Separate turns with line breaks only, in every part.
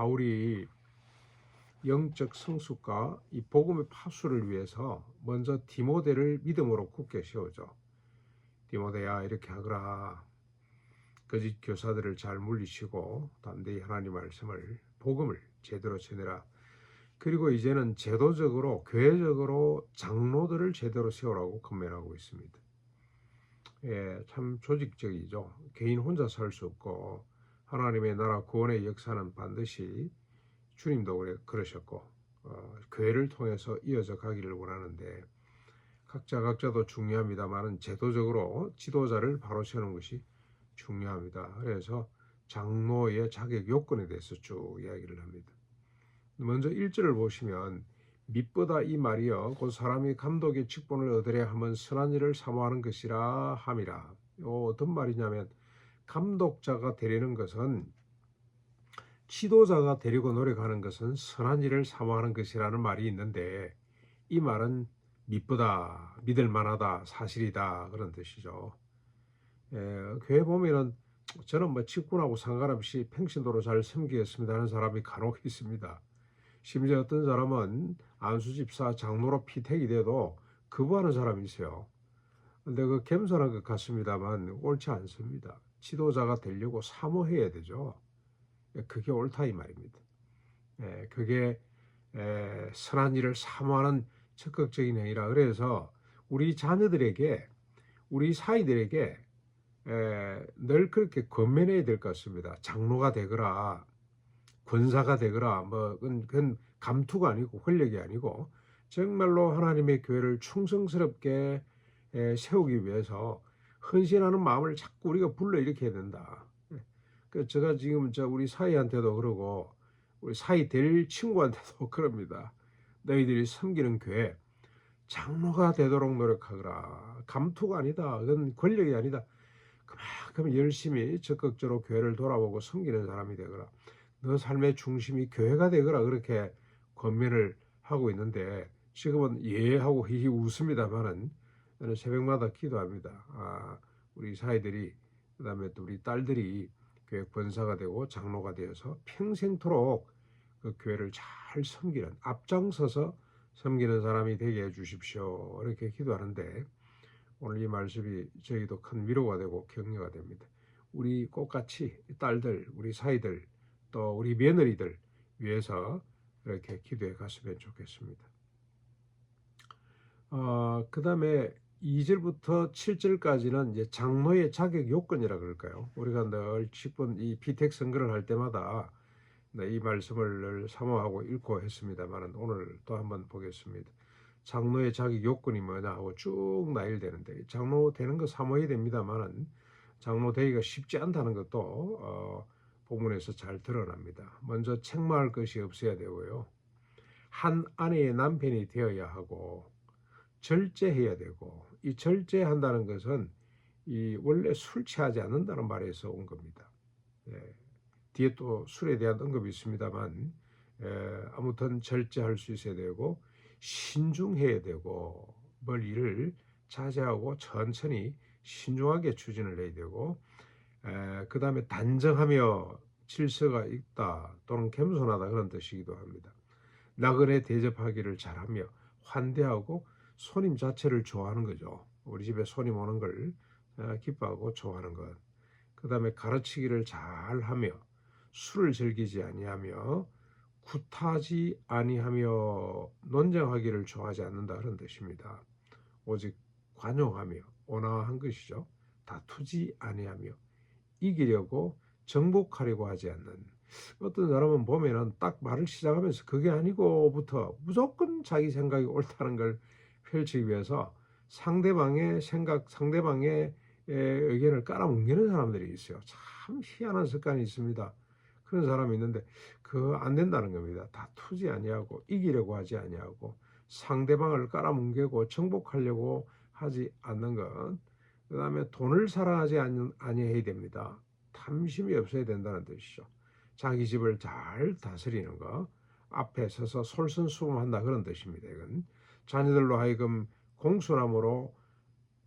바울이 영적 성숙과 이 복음의 파수를 위해서 먼저 디모데를 믿음으로 굳게 세우죠. 디모데야, 이렇게 하거라. 거짓 교사들을 잘 물리치고 담대히 하나님 말씀을, 복음을 제대로 전해라. 그리고 이제는 제도적으로, 교회적으로 장로들을 제대로 세우라고 권면하고 있습니다. 예, 참 조직적이죠. 개인 혼자 살 수 없고, 하나님의 나라 구원의 역사는 반드시 주님도 그러셨고, 교회를 통해서 이어져 가기를 원하는데, 각자도 중요합니다만은 제도적으로 지도자를 바로 세우는 것이 중요합니다. 그래서 장로의 자격 요건에 대해서 쭉 이야기를 합니다. 먼저 1절을 보시면, mit보다 이 말이여 곧 사람이 감독의 직분을 얻으려 하면 선한 일을 사모하는 것이라 함이라. 어떤 말이냐면, 감독자가 되려는 것은, 지도자가 되려고 노력하는 것은 선한 일을 사모하는 것이라는 말이 있는데, 이 말은 mit보다, 믿을 만하다, 사실이다, 그런 뜻이죠. 교회 보면은 저는 뭐 직분하고 상관없이 평신도로 잘 섬기겠습니다 하는 사람이 간혹 있습니다. 심지어 어떤 사람은 안수집사 장로로 피택이 돼도 거부하는 사람이 있어요. 근데 그 겸손한 것 같습니다만 옳지 않습니다. 지도자가 되려고 사모해야 되죠. 그게 옳다 이 말입니다. 그게 선한 일을 사모하는 적극적인 행위라. 그래서 우리 자녀들에게, 우리 사이들에게 늘 그렇게 권면해야 될 것 같습니다. 장로가 되거라, 권사가 되거라, 뭐 그건 감투가 아니고 권력이 아니고 정말로 하나님의 교회를 충성스럽게 세우기 위해서 헌신하는 마음을 자꾸 우리가 불러일으켜야 된다. 그 제가 지금 우리 사이한테도 그러고 우리 사이 될 친구한테도 그럽니다. 너희들이 섬기는 교회 장로가 되도록 노력하거라. 감투가 아니다. 그건 권력이 아니다. 그만큼 열심히 적극적으로 교회를 돌아보고 섬기는 사람이 되거라. 너 삶의 중심이 교회가 되거라. 그렇게 권면을 하고 있는데 지금은 예 하고 히히 웃습니다만은 저는 새벽마다 기도합니다. 우리 사이들이, 그다음에 또 우리 딸들이 교회 권사가 되고 장로가 되어서 평생토록 그 교회를 잘 섬기는, 앞장서서 섬기는 사람이 되게 해주십시오. 이렇게 기도하는데 오늘 이 말씀이 저희도 큰 위로가 되고 격려가 됩니다. 우리 꽃같이 딸들, 우리 사이들, 또 우리 며느리들 위해서 이렇게 기도해 갔으면 좋겠습니다. 그 다음에 2절부터 7절까지는 이제 장로의 자격 요건이라 그럴까요? 우리가 늘 10분 이 비택 선거를 할 때마다 이 말씀을 사모하고 읽고 했습니다만 오늘 또 한번 보겠습니다. 장로의 자격 요건이 뭐냐 하고 쭉 나열되는데, 장로 되는 거 사모해야 됩니다만 장로 되기가 쉽지 않다는 것도 본문에서 잘 드러납니다. 먼저 책망할 것이 없어야 되고요. 한 아내의 남편이 되어야 하고 절제해야 되고, 이 절제한다는 것은 이 원래 술 취하지 않는다는 말에서 온 겁니다. 뒤에 또 술에 대한 언급이 있습니다만 아무튼 절제할 수 있어야 되고 신중해야 되고, 뭘 일을 자제하고 천천히 신중하게 추진을 해야 되고, 그 다음에 단정하며 질서가 있다 또는 겸손하다 그런 뜻이기도 합니다. 나그네 대접하기를 잘하며 환대하고 손님 자체를 좋아하는 거죠. 우리 집에 손님 오는 걸 기뻐하고 좋아하는 것. 그 다음에 가르치기를 잘하며 술을 즐기지 아니하며 굿하지 아니하며 논쟁하기를 좋아하지 않는다 그런 뜻입니다. 오직 관용하며 온화한 것이죠. 다투지 아니하며 이기려고 정복하려고 하지 않는. 어떤 사람은 보면은 딱 말을 시작하면서 그게 아니고부터 무조건 자기 생각이 옳다는 걸 펼치기 위해서 상대방의 생각, 상대방의 의견을 깔아뭉개는 사람들이 있어요. 참 희한한 습관이 있습니다. 그런 사람이 있는데 그거 안 된다는 겁니다. 다투지 아니하고 이기려고 하지 아니하고 상대방을 깔아뭉개고 정복하려고 하지 않는 것. 그 다음에 돈을 사랑하지 아니해야 됩니다. 탐심이 없어야 된다는 뜻이죠. 자기 집을 잘 다스리는 거, 앞에 서서 솔선수범한다 그런 뜻입니다. 이건 자녀들로 하여금 공손함으로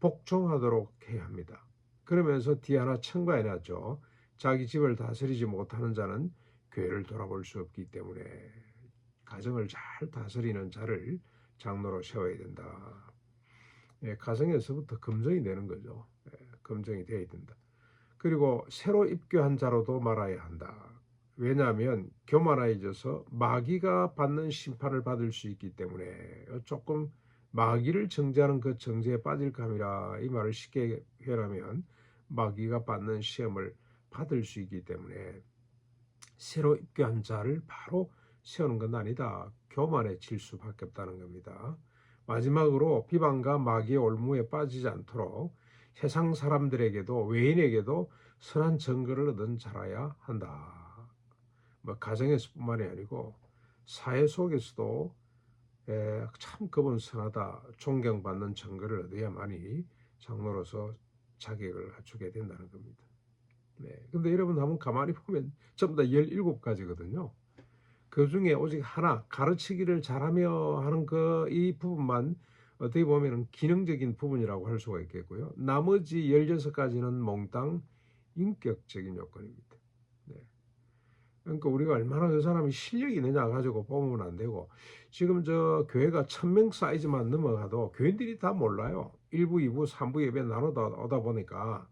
복종하도록 해야 합니다. 그러면서 뒤 하나 첨가해놨죠. 자기 집을 다스리지 못하는 자는 교회를 돌아볼 수 없기 때문에 가정을 잘 다스리는 자를 장로로 세워야 된다. 예, 가정에서부터 검증이 되는 거죠. 예, 검증이 돼야 된다. 그리고 새로 입교한 자로도 말아야 한다. 왜냐하면 교만해져서 마귀가 받는 심판을 받을 수 있기 때문에 조금 마귀를 정죄하는 그 정죄에 빠질 감이라, 이 말을 쉽게 표현하면 마귀가 받는 시험을 받을 수 있기 때문에 새로 입교한 자를 바로 세우는 건 아니다. 교만해질 수밖에 없다는 겁니다. 마지막으로 비방과 마귀의 올무에 빠지지 않도록 세상 사람들에게도 외인에게도 선한 증거를 얻은 자라야 한다. 뭐 가정에서뿐만이 아니고 사회 속에서도 참 그분 선하다, 존경받는 증거를 얻어야만이 장로로서 자격을 갖추게 된다는 겁니다. 네. 근데 여러분 한번 가만히 보면 전부 다 17가지거든요. 그 중에 오직 하나, 가르치기를 잘하며 하는 이 부분만 어떻게 보면 기능적인 부분이라고 할 수가 있겠고요. 나머지 16가지는 몽땅 인격적인 요건입니다. 네. 그러니까 우리가 얼마나 그 사람이 실력이 있느냐 가지고 보면 안 되고, 지금 저 교회가 1000명 사이즈만 넘어가도 교인들이 다 몰라요. 1부, 2부, 3부 예배 나누다 오다 보니까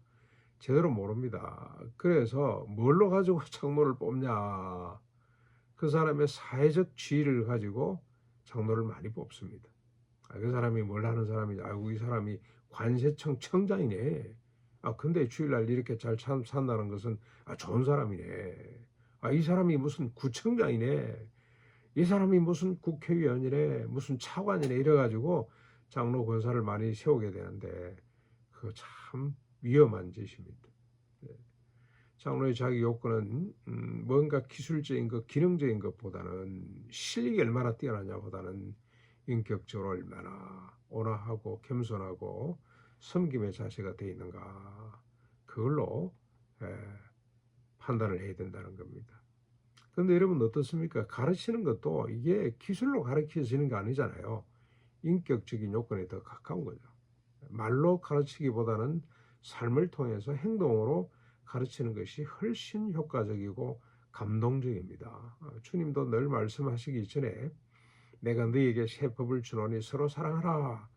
제대로 모릅니다. 그래서 뭘로 가지고 장로를 뽑냐? 그 사람의 사회적 지위를 가지고 장로를 많이 뽑습니다. 그 사람이 뭘 하는 사람이냐? 아이고, 이 사람이 관세청 청장이네. 근데 주일날 이렇게 잘 산다는 것은 좋은 사람이네. 이 사람이 무슨 구청장이네. 이 사람이 무슨 국회의원이네. 무슨 차관이네. 이래가지고 장로 권사를 많이 세우게 되는데 그거 참 위험한 짓입니다. 네. 장로의 자기 요건은 뭔가 기술적인 것, 기능적인 것보다는 실력이 얼마나 뛰어나냐보다는 인격적으로 얼마나 온화하고 겸손하고 섬김의 자세가 되어 있는가, 그걸로 판단을 해야 된다는 겁니다. 그런데 여러분 어떻습니까? 가르치는 것도 이게 기술로 가르쳐지는 게 아니잖아요. 인격적인 요건에 더 가까운 거죠. 말로 가르치기보다는 삶을 통해서 행동으로 가르치는 것이 훨씬 효과적이고 감동적입니다. 주님도 늘 말씀하시기 전에 내가 너희에게 새 법을 주노니 서로 사랑하라,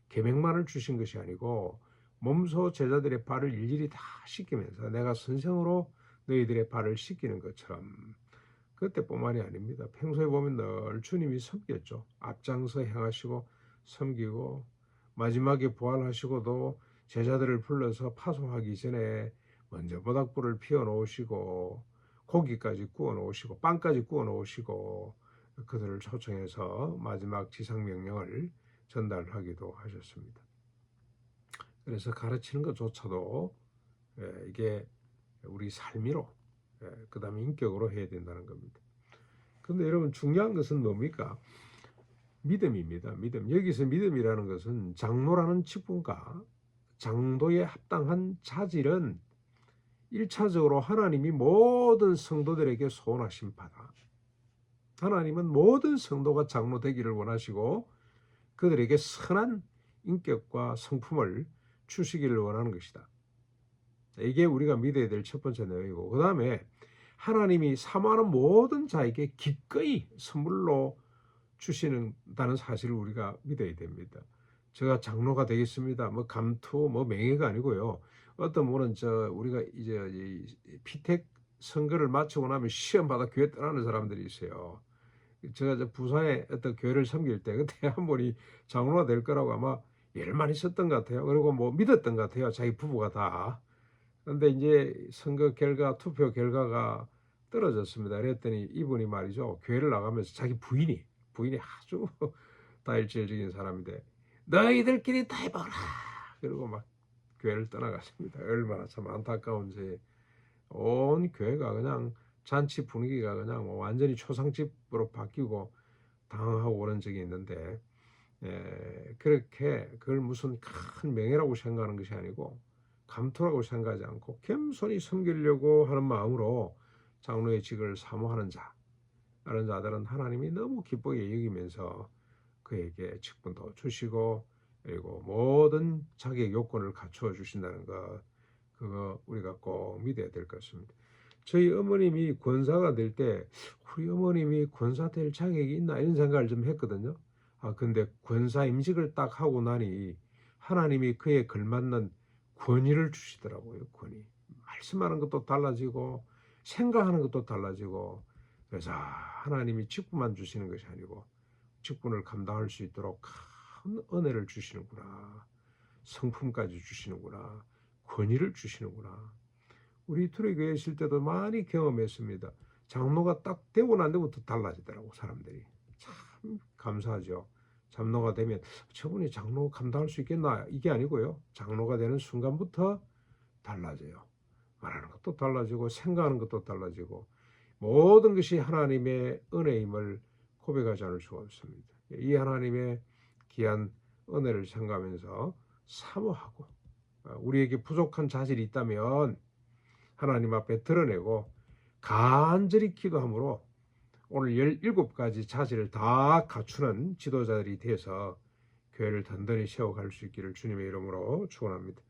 계명만을 주신 것이 아니고 몸소 제자들의 발을 일일이 다 씻기면서 내가 선생으로 너희들의 발을 씻기는 것처럼, 그때뿐만이 아닙니다. 평소에 보면 늘 주님이 섬겼죠. 앞장서 행하시고 섬기고, 마지막에 부활하시고도 제자들을 불러서 파송하기 전에 먼저 모닥불을 피워 놓으시고 고기까지 구워 놓으시고 빵까지 구워 놓으시고 그들을 초청해서 마지막 지상명령을 전달하기도 하셨습니다. 그래서 가르치는 것조차도 이게 우리 삶으로, 그 다음에 인격으로 해야 된다는 겁니다. 근데 여러분 중요한 것은 뭡니까? 믿음입니다. 믿음. 여기서 믿음이라는 것은 장로라는 직분과 장도에 합당한 자질은 1차적으로 하나님이 모든 성도들에게 소원하신 바다. 하나님은 모든 성도가 장로 되기를 원하시고 그들에게 선한 인격과 성품을 주시기를 원하는 것이다. 이게 우리가 믿어야 될 첫 번째 내용이고, 그 다음에 하나님이 사모하는 모든 자에게 기꺼이 선물로 주시는다는 사실을 우리가 믿어야 됩니다. 제가 장로가 되겠습니다, 뭐 감투, 뭐 명예가 아니고요. 어떤 분은 우리가 이제 피택 선거를 마치고 나면 시험 받아 교회 떠나는 사람들이 있어요. 제가 부산에 어떤 교회를 섬길 때 그때 한 분이 장로가 될 거라고 아마 열만 있었던 것 같아요. 그리고 뭐 믿었던 것 같아요. 자기 부부가 다. 그런데 이제 선거 결과, 투표 결과가 떨어졌습니다. 그랬더니 이분이 말이죠, 교회를 나가면서 자기 부인이 아주 다일질적인 사람인데 너희들끼리 다 해봐라, 그리고 막 교회를 떠나갔습니다. 얼마나 참 안타까운지 온 교회가 그냥 잔치 분위기가 그냥 뭐 완전히 초상집으로 바뀌고 당황하고 그런 적이 있는데, 그렇게 그걸 무슨 큰 명예라고 생각하는 것이 아니고 감투라고 생각하지 않고 겸손히 섬기려고 하는 마음으로 장로의 직을 사모하는 자, 다른 자들은 하나님이 너무 기쁘게 여기면서 그에게 직분도 주시고 그리고 모든 자기의 요건을 갖추어 주신다는 것, 그거 우리가 꼭 믿어야 될 것입니다. 저희 어머님이 권사가 될 때 우리 어머님이 권사 될 자격이 있나 이런 생각을 좀 했거든요. 근데 권사 임직을 딱 하고 나니 하나님이 그에 걸맞는 권위를 주시더라고요. 권위. 말씀하는 것도 달라지고 생각하는 것도 달라지고, 그래서 하나님이 직분만 주시는 것이 아니고 직분을 감당할 수 있도록 큰 은혜를 주시는구나. 성품까지 주시는구나. 권위를 주시는구나. 우리 투례교회 있을 때도 많이 경험했습니다. 장로가 딱 되고 난 데부터 달라지더라고, 사람들이. 참 감사하죠. 장로가 되면 저분이 장로 감당할 수 있겠나, 이게 아니고요. 장로가 되는 순간부터 달라져요. 말하는 것도 달라지고 생각하는 것도 달라지고 모든 것이 하나님의 은혜임을 고백하지 않을 수가 없습니다. 이 하나님의 귀한 은혜를 생각하면서 사모하고, 우리에게 부족한 자질이 있다면 하나님 앞에 드러내고 간절히 기도함으로 오늘 17가지 자질을 다 갖추는 지도자들이 돼서 교회를 든든히 세워갈 수 있기를 주님의 이름으로 축원합니다.